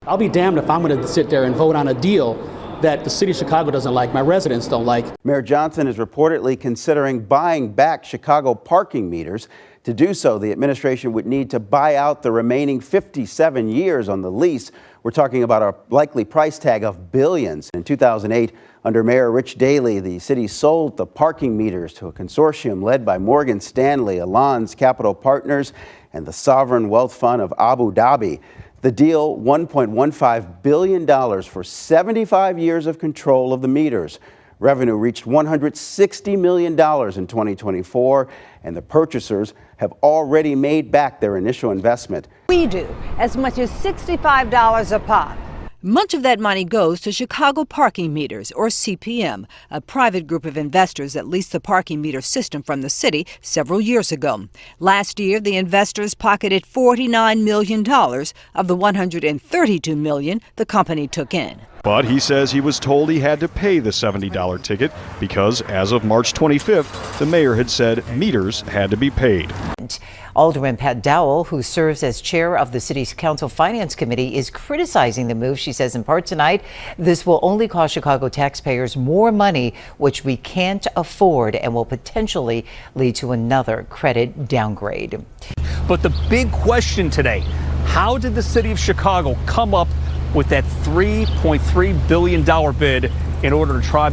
I'll be damned if I'm going to sit there and vote on a deal that the city of Chicago doesn't like, my residents don't like. Mayor Johnson is reportedly considering buying back Chicago parking meters. To do so, the administration would need to buy out the remaining 57 years on the lease. We're talking about a likely price tag of billions. In 2008, under Mayor Rich Daley, the city sold the parking meters to a consortium led by Morgan Stanley, Alon's Capital Partners, and the sovereign wealth fund of Abu Dhabi. The deal, $1.15 billion for 75 years of control of the meters. Revenue reached $160 million in 2024, and the purchasers have already made back their initial investment. We do, as much as $65 a pop. Much of that money goes to Chicago Parking Meters, or CPM, a private group of investors that leased the parking meter system from the city several years ago. Last year, the investors pocketed $49 million of the $132 million the company took in. But he says he was told he had to pay the $70 ticket because as of March 25th, the mayor had said meters had to be paid. Alderman Pat Dowell, who serves as chair of the city's council finance committee, is criticizing the move. She says in part tonight, this will only cost Chicago taxpayers more money, which we can't afford, and will potentially lead to another credit downgrade. But the big question today, how did the city of Chicago come up with that $3.3 billion bid in order to try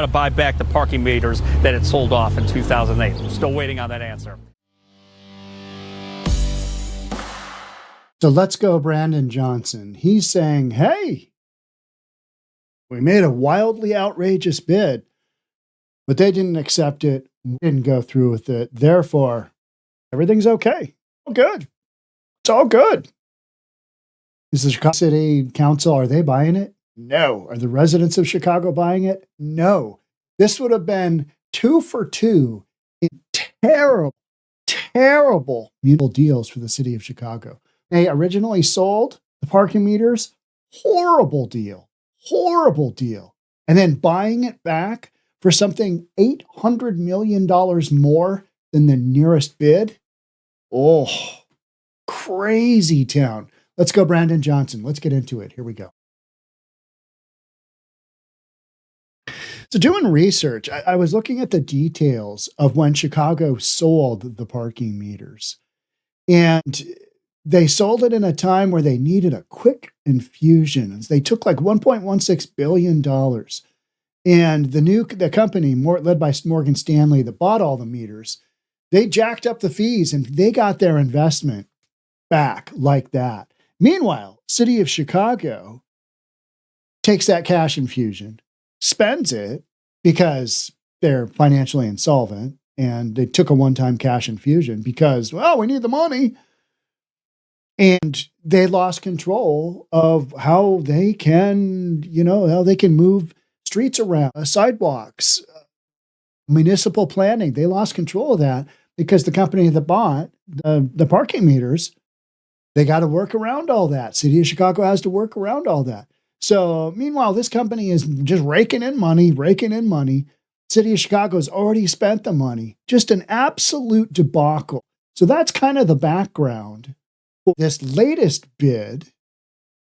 to buy back the parking meters that it sold off in 2008? We're still waiting on that answer. So let's go, Brandon Johnson. He's saying, hey, we made a wildly outrageous bid, but they didn't accept it, didn't go through with it. Therefore, everything's okay. All good. It's all good. Is the Chicago City Council, are they buying it? No. Are the residents of Chicago buying it? No. This would have been 2 for 2 in terrible, terrible municipal deals for the city of Chicago. They originally sold the parking meters, horrible deal. And then buying it back for something $800 million more than the nearest bid. Oh, crazy town. Let's go, Brandon Johnson. Let's get into it. Here we go. So doing research, I was looking at the details of when Chicago sold the parking meters. And they sold it in a time where they needed a quick infusion. They took like $1.16 billion. And the company, led by Morgan Stanley, that bought all the meters, they jacked up the fees and they got their investment back like that. Meanwhile, city of Chicago takes that cash infusion, spends it because they're financially insolvent, and they took a one-time cash infusion because, well, we need the money. And they lost control of how they can, how they can move streets around, sidewalks, municipal planning. They lost control of that because the company that bought the parking meters, they got to work around all that. City of Chicago has to work around all that. So meanwhile, this company is just raking in money. City of Chicago has already spent the money. Just an absolute debacle. So that's kind of the background. This latest bid,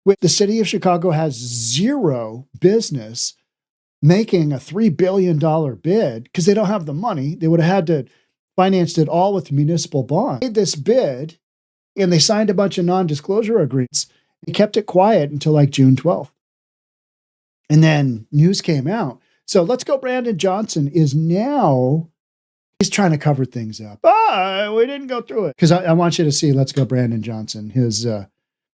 with the city of Chicago has zero business making a $3 billion bid because they don't have the money. They would have had to finance it all with municipal bonds. They made this bid, and they signed a bunch of non-disclosure agreements. They kept it quiet until like June 12th. And then news came out. So let's go. Brandon Johnson is now, he's trying to cover things up. We didn't go through it. Because I want you to see, let's go, Brandon Johnson, his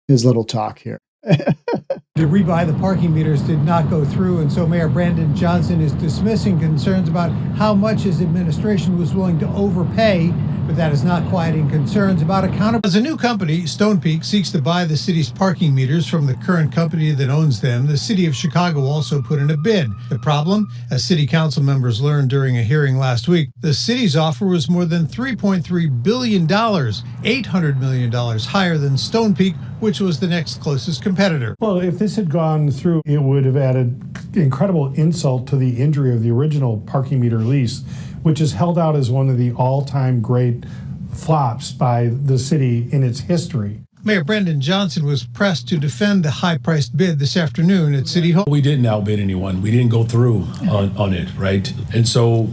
little talk here. The rebuy the parking meters did not go through, and so Mayor Brandon Johnson is dismissing concerns about how much his administration was willing to overpay, but that is not quieting concerns about accountability. As a new company, Stonepeak seeks to buy the city's parking meters from the current company that owns them. The city of Chicago also put in a bid. The problem, as city council members learned during a hearing last week, the city's offer was more than $3.3 billion, $800 million higher than Stonepeak, which was the next closest competitor. Well, if this had gone through, it would have added incredible insult to the injury of the original parking meter lease, which is held out as one of the all-time great flops by the city in its history. Mayor Brandon Johnson was pressed to defend the high-priced bid this afternoon at City Hall. We didn't outbid anyone. We didn't go through on it, right? And so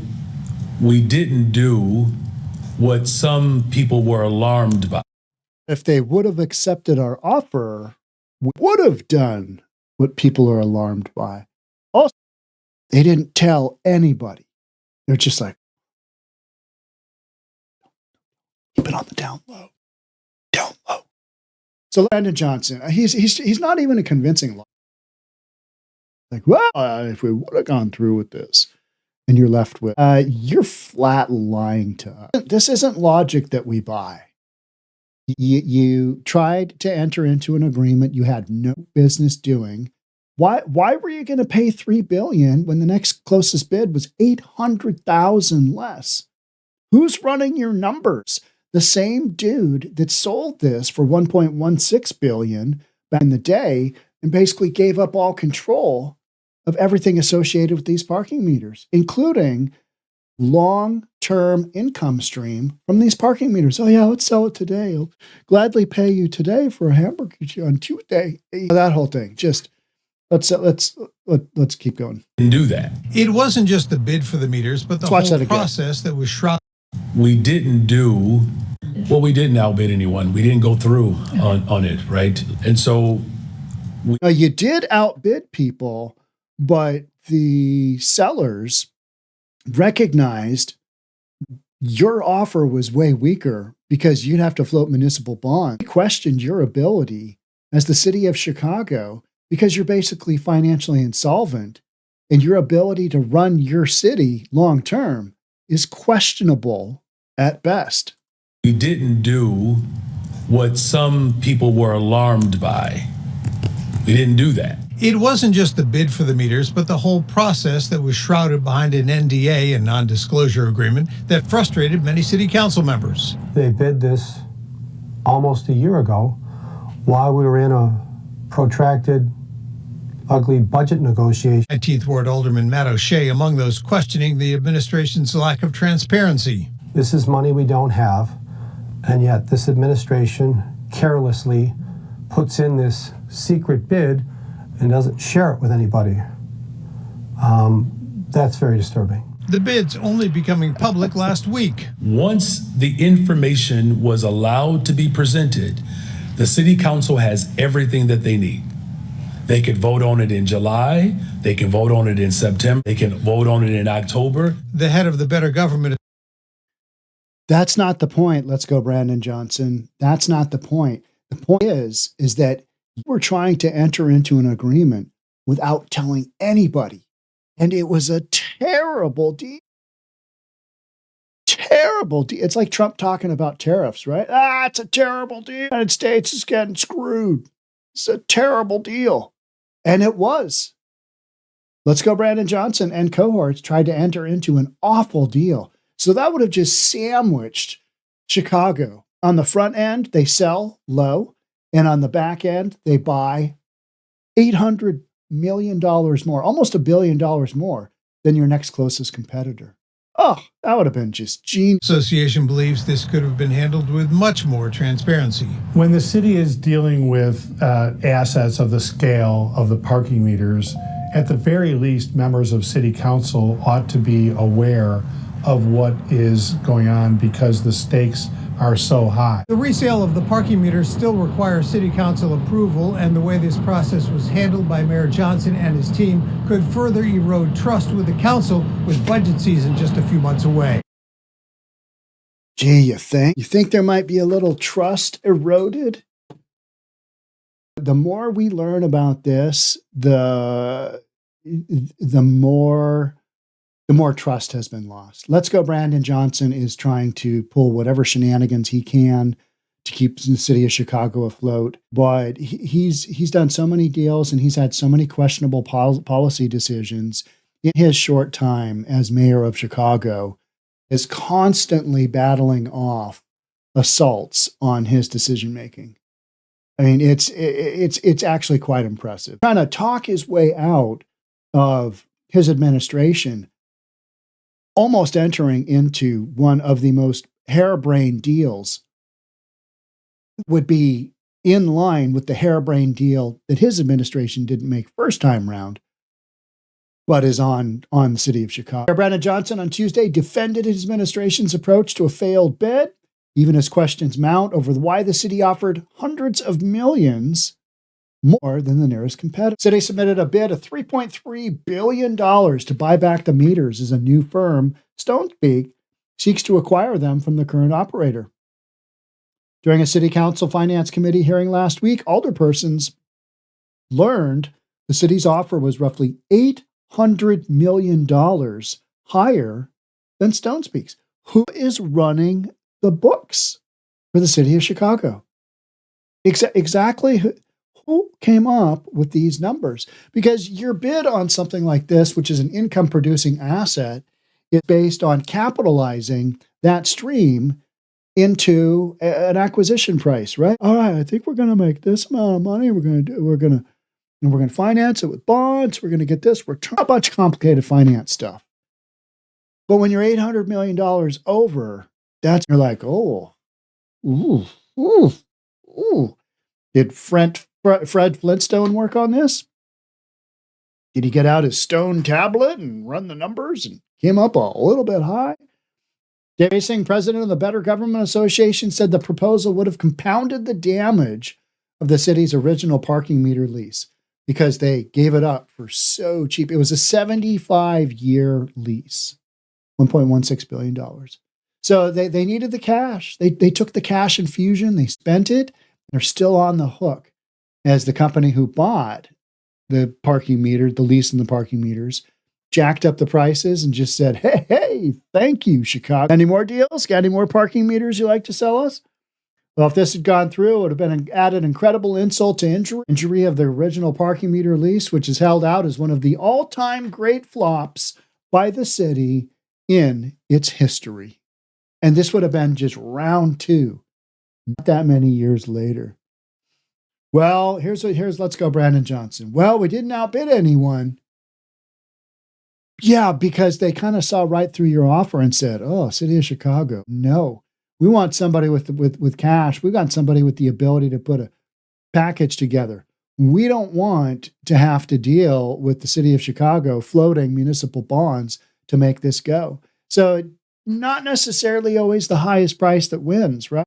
we didn't do what some people were alarmed by. If they would have accepted our offer, we would have done what people are alarmed by. Also, they didn't tell anybody. They're just like, keep it on the down low. Down low. So Brandon Johnson, he's not even a convincing lawyer. Like, well, if we would have gone through with this, and you're left with, you're flat lying to us. This isn't logic that we buy. You tried to enter into an agreement you had no business doing. Why were you going to pay $3 billion when the next closest bid was $800,000 less? Who's running your numbers? The same dude that sold this for $1.16 billion back in the day and basically gave up all control of everything associated with these parking meters, including long-term income stream from these parking meters. Oh yeah, let's sell it today. I'll gladly pay you today for a hamburger on Tuesday. That whole thing. Just let's keep going. Didn't do that. It wasn't just the bid for the meters, but the whole process that was shrouded. We didn't do, well, we didn't outbid anyone. We didn't go through on it, right? And so you did outbid people, but the sellers recognized your offer was way weaker because you'd have to float municipal bonds. They questioned your ability as the city of Chicago because you're basically financially insolvent, and your ability to run your city long term is questionable at best. we didn't do what some people were alarmed by. We didn't do that. It wasn't just the bid for the meters, but the whole process that was shrouded behind an NDA, a non-disclosure agreement, that frustrated many city council members. They bid this almost a year ago while we were in a protracted, ugly budget negotiation. 19th Ward Alderman Matt O'Shea among those questioning the administration's lack of transparency. This is money we don't have, and yet this administration carelessly puts in this secret bid and doesn't share it with anybody. That's very disturbing. The bid's only becoming public last week. Once the information was allowed to be presented, the city council has everything that they need. They could vote on it in July, they can vote on it in September, they can vote on it in October. The head of the Better Government. That's not the point. Let's go, Brandon Johnson. That's not the point. The point is that you were trying to enter into an agreement without telling anybody. And it was a terrible deal. Terrible deal. It's like Trump talking about tariffs, right? It's a terrible deal. The United States is getting screwed. It's a terrible deal. And it was. Let's go, Brandon Johnson and cohorts tried to enter into an awful deal. So that would have just sandwiched Chicago. On the front end, they sell low. And on the back end, they buy $800 million more, almost $1 billion more than your next closest competitor. Oh, that would have been just genius. Association believes this could have been handled with much more transparency. When the city is dealing with assets of the scale of the parking meters, at the very least, members of city council ought to be aware of what is going on because the stakes are so high. The resale of the parking meters still requires city council approval, and the way this process was handled by Mayor Johnson and his team could further erode trust with the council with budget season just a few months away. Gee, you think there might be a little trust eroded? The more we learn about this, the more trust has been lost. Let's go. Brandon Johnson is trying to pull whatever shenanigans he can to keep the city of Chicago afloat. But he's done so many deals and he's had so many questionable policy decisions in his short time as mayor of Chicago, is constantly battling off assaults on his decision making. I mean, it's actually quite impressive. Trying to talk his way out of his administration, almost entering into one of the most harebrained deals, would be in line with the harebrained deal that his administration didn't make first time round, but is on the city of Chicago. Brandon Johnson on Tuesday defended his administration's approach to a failed bid, even as questions mount over why the city offered hundreds of millions more than the nearest competitor. The city submitted a bid of $3.3 billion to buy back the meters as a new firm, Stonepeak, seeks to acquire them from the current operator. During a city council finance committee hearing last week, alderpersons learned the city's offer was roughly $800 million higher than Stonepeak's. Who is running the books for the city of Chicago? Exactly who came up with these numbers? Because your bid on something like this, which is an income-producing asset, is based on capitalizing that stream into an acquisition price, right? All right, I think we're going to make this amount of money. We're going to finance it with bonds. We're going to get this return. A bunch of complicated finance stuff. But when you're $800 million over, you're like, oh, ooh. Did Fred Flintstone work on this? Did he get out his stone tablet and run the numbers and came up a little bit high? Dave Singh, president of the Better Government Association, said the proposal would have compounded the damage of the city's original parking meter lease because they gave it up for so cheap. It was a 75-year lease, $1.16 billion. So they needed the cash. They took the cash infusion, they spent it, they're still on the hook as the company who bought the parking meter, the lease and the parking meters, jacked up the prices and just said, hey, thank you, Chicago. Any more deals? Got any more parking meters you like to sell us? Well, if this had gone through, it would have been an added incredible insult to injury of the original parking meter lease, which is held out as one of the all-time great flops by the city in its history. And this would have been just round two, not that many years later. Well, let's go, Brandon Johnson. Well, we didn't outbid anyone. Yeah, because they kind of saw right through your offer and said, oh, city of Chicago, no. We want somebody with cash. We got somebody with the ability to put a package together. We don't want to have to deal with the city of Chicago floating municipal bonds to make this go. So not necessarily always the highest price that wins, right?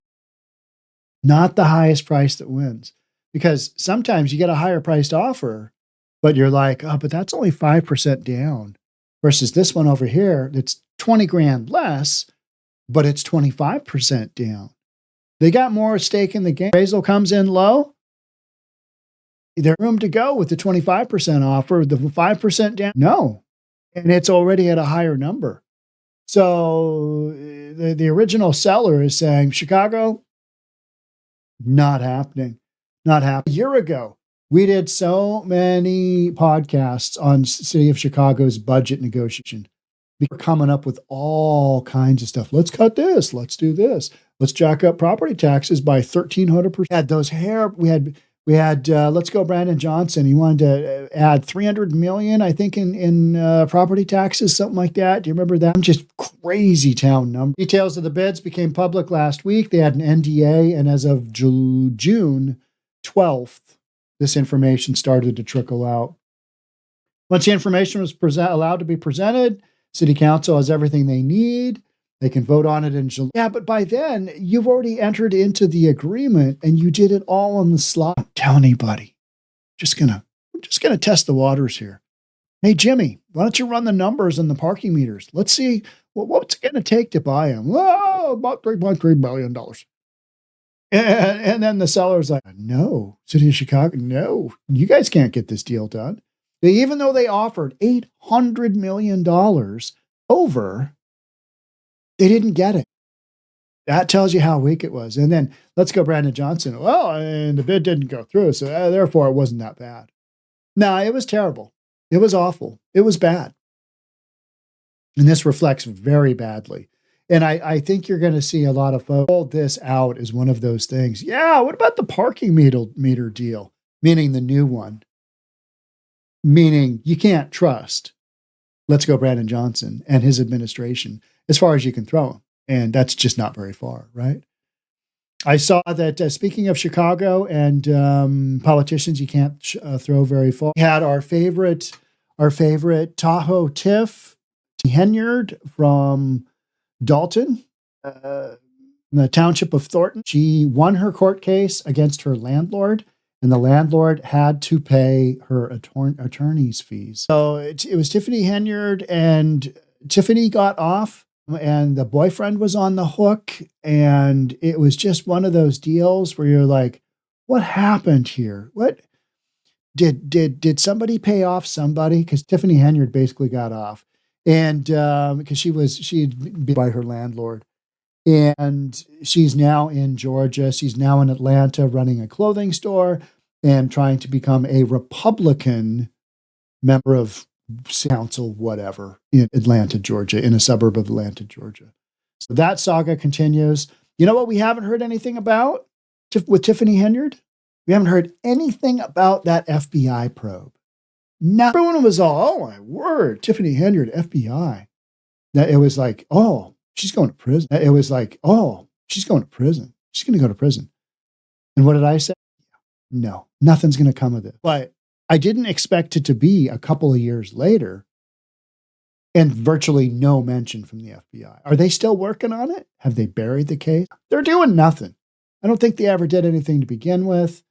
Not the highest price that wins. Because sometimes you get a higher priced offer, but you're like, oh, but that's only 5% down versus this one over here that's 20 grand less, but it's 25% down. They got more stake in the game. Appraisal comes in low. There's room to go with the 25% offer, the 5% down. No. And it's already at a higher number. So the original seller is saying, Chicago, not happening. Not happening. A year ago, we did so many podcasts on City of Chicago's budget negotiation. We were coming up with all kinds of stuff. Let's cut this. Let's do this. Let's jack up property taxes by 1,300%. We had let's go, Brandon Johnson. He wanted to add $300 million, I think, in property taxes, something like that. Do you remember that? Just crazy town number. Details of the bids became public last week. They had an NDA, and as of June 12th, this information started to trickle out. Once the information was allowed to be presented, City Council has everything they need. They can vote on it in July. Yeah, but by then, you've already entered into the agreement and you did it all on the slot. Don't tell anybody. We're just gonna test the waters here. Hey, Jimmy, why don't you run the numbers on the parking meters? Let's see what's it gonna take to buy them. Oh, about $3.3 billion. And then the seller's like, no, City of Chicago, no, you guys can't get this deal done. Even though they offered $800 million over, they didn't get it. That tells you how weak it was. And then let's go, Brandon Johnson. Well, and the bid didn't go through, so therefore it wasn't that bad. No, it was terrible. It was awful. It was bad. And this reflects very badly. And I think you're going to see a lot of folks hold this out as one of those things. Yeah, what about the parking meter deal? Meaning the new one. Meaning you can't trust, let's go, Brandon Johnson and his administration as far as you can throw them. And that's just not very far, right? I saw that speaking of Chicago and politicians, you can't throw very far. We had our favorite Tahoe Tiff, Henyard from Dalton, in the township of Thornton. She won her court case against her landlord, and the landlord had to pay her attorney's fees. So it was Tiffany Henyard, and Tiffany got off, and the boyfriend was on the hook, and it was just one of those deals where you're like, what happened here? What did somebody pay off somebody? Because Tiffany Henyard basically got off, and because she'd been by her landlord, and she's now in Georgia. She's now in Atlanta running a clothing store and trying to become a Republican member of council, whatever, in Atlanta, Georgia, in a suburb of Atlanta, Georgia. So that saga continues. You know what we haven't heard anything about with Tiffany Henyard? We haven't heard anything about that FBI probe. Now, everyone was all, oh my word, Tiffany Henyard, FBI. That it was like, oh, she's going to prison. It was like, oh, she's going to prison. She's going to go to prison. And what did I say? No, nothing's going to come of it. But I didn't expect it to be a couple of years later and virtually no mention from the FBI. Are they still working on it? Have they buried the case? They're doing nothing. I don't think they ever did anything to begin with.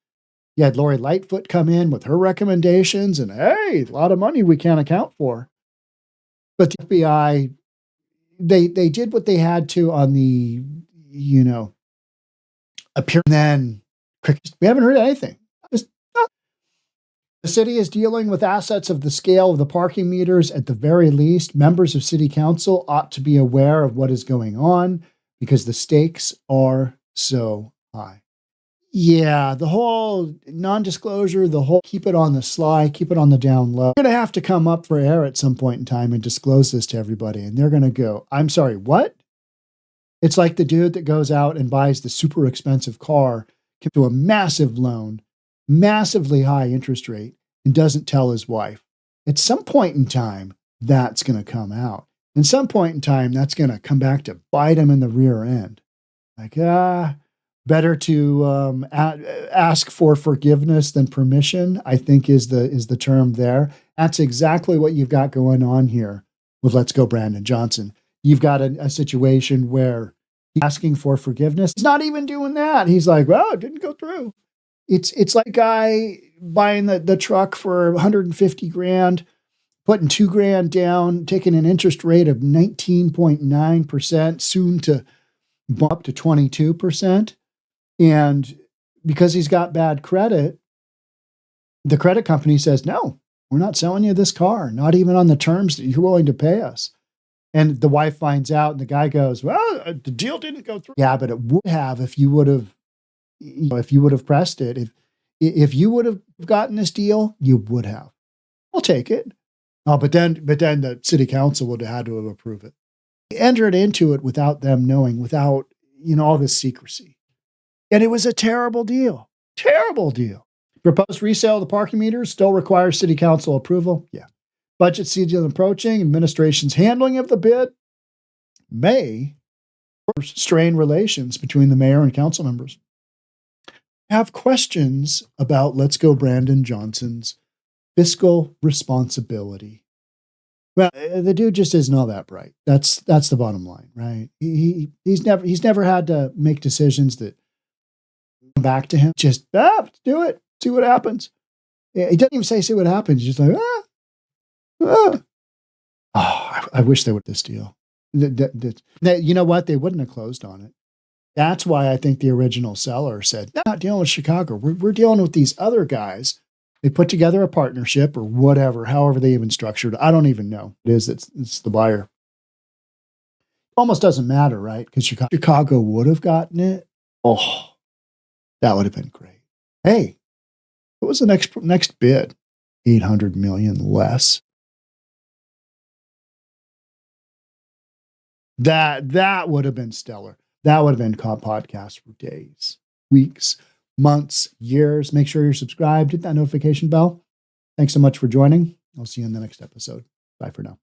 You had Lori Lightfoot come in with her recommendations, and hey, a lot of money we can't account for. But the FBI, they did what they had to on the, appear. And then we haven't heard anything. The city is dealing with assets of the scale of the parking meters. At the very least, members of city council ought to be aware of what is going on because the stakes are so high. Yeah, the whole non-disclosure, the whole keep it on the sly, keep it on the down low. You're going to have to come up for air at some point in time and disclose this to everybody. And they're going to go, I'm sorry, what? It's like the dude that goes out and buys the super expensive car to a massive loan, massively high interest rate, and doesn't tell his wife. At some point in time, that's going to come out. And some point in time, that's going to come back to bite him in the rear end. Like, better to ask for forgiveness than permission, I think is the term there. That's exactly what you've got going on here with Let's Go Brandon Johnson. You've got a situation where he's asking for forgiveness. He's not even doing that. He's like, well, it didn't go through. It's like a guy buying the truck for $150,000, putting $2,000 down, taking an interest rate of 19.9%, soon to bump up to 22%. And because he's got bad credit, the credit company says, no, we're not selling you this car, not even on the terms that you're willing to pay us. And the wife finds out, and the guy goes, well, the deal didn't go through. Yeah, but it would have if you would have pressed it. If you would have gotten this deal, you would have. I'll take it. Oh, but then the city council would have had to have approved it. He entered into it without them knowing, without all this secrecy. And it was a terrible deal. Terrible deal. Proposed resale of the parking meters still requires city council approval. Yeah. Budget season approaching. Administration's handling of the bid may strain relations between the mayor and council members. Have questions about Let's Go Brandon Johnson's fiscal responsibility. Well, the dude just isn't all that bright. That's the bottom line, right? He's never had to make decisions that come back to him. Just let's do it. See what happens. He doesn't even see what happens. He's just like, Oh, I wish they would this deal. You know what? They wouldn't have closed on it. That's why I think the original seller said, no, not dealing with Chicago. We're dealing with these other guys. They put together a partnership or whatever, however they even structured it. I don't even know. It's the buyer. Almost doesn't matter, right? Because Chicago would have gotten it. Oh, that would have been great. Hey, what was the next bid? $800 million less. That would have been stellar. That would have been podcast for days, weeks, months, years. Make sure you're subscribed. Hit that notification bell. Thanks so much for joining. I'll see you in the next episode. Bye for now.